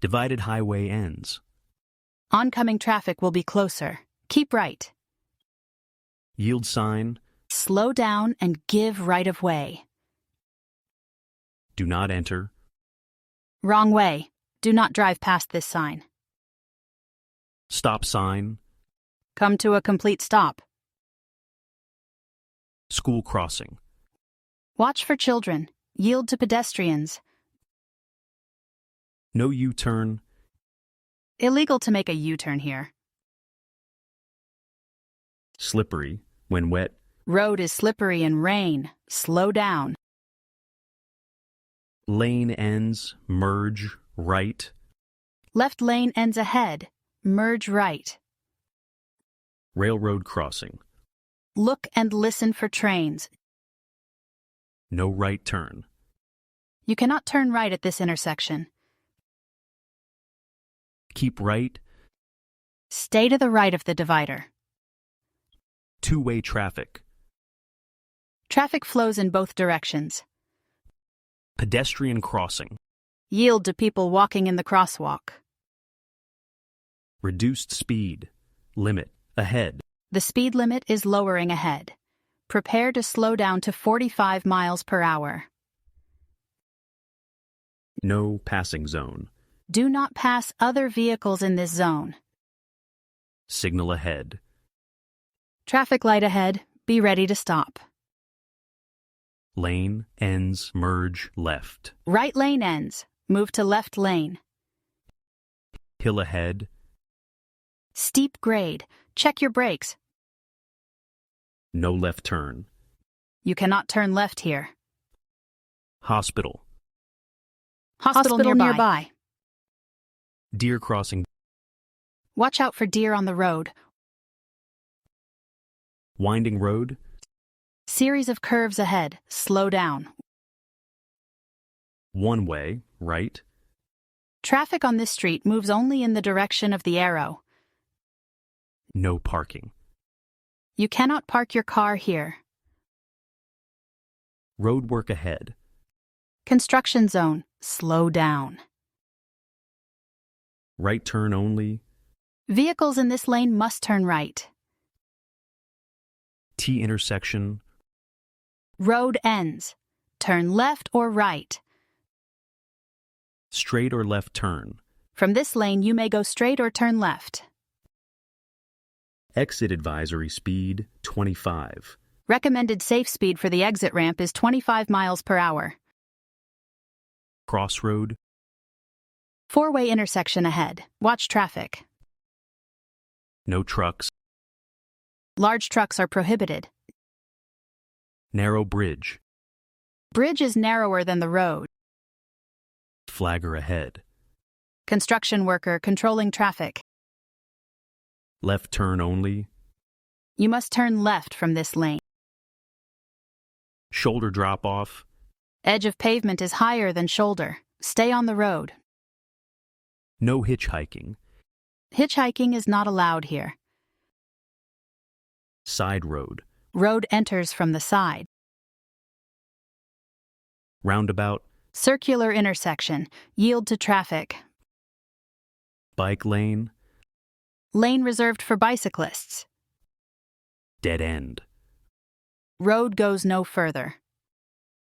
Divided highway ends. Oncoming traffic will be closer. Keep right. Yield sign. Slow down and give right of way. Do not enter. Wrong way. Do not drive past this sign. Stop sign. Come to a complete stop. School crossing. Watch for children. Yield to pedestrians. No U-turn. Illegal to make a U-turn here. Slippery. When wet. Road is slippery in rain. Slow down. Lane ends. Merge. Right. Left lane ends ahead. Merge right. Railroad crossing. Look and listen for trains. No right turn. You cannot turn right at this intersection. Keep right. Stay to the right of the divider. Two-way traffic. Traffic flows in both directions. Pedestrian crossing. Yield to people walking in the crosswalk. Reduced speed. Limit. Ahead. The speed limit is lowering ahead. Prepare to slow down to 45 miles per hour. No passing zone. Do not pass other vehicles in this zone. Signal ahead. Traffic light ahead. Be ready to stop. Lane ends. Merge left. Right lane ends. Move to left lane. Hill ahead. Steep grade. Check your brakes. No left turn. You cannot turn left here. Hospital. Hospital nearby. Deer crossing. Watch out for deer on the road. Winding road. Series of curves ahead. Slow down. One way. Right. Traffic on this street moves only in the direction of the arrow. No parking. You cannot park your car here. Road work ahead. Construction zone. Slow down. Right turn only. Vehicles in this lane must turn right. T intersection. Road ends. Turn left or right. Straight or left turn. From this lane, you may go straight or turn left. Exit advisory speed 25. Recommended safe speed for the exit ramp is 25 miles per hour. Crossroad. Four-way intersection ahead. Watch traffic. No trucks. Large trucks are prohibited. Narrow bridge. Bridge is narrower than the road. Flagger ahead. Construction worker controlling traffic. Left turn only. You must turn left from this lane. Shoulder drop off. Edge of pavement is higher than shoulder. Stay on the road. No hitchhiking. Hitchhiking is not allowed here. Side road. Road enters from the side. Roundabout. Circular intersection. Yield to traffic. Bike lane. Lane reserved for bicyclists. Dead end. Road goes no further.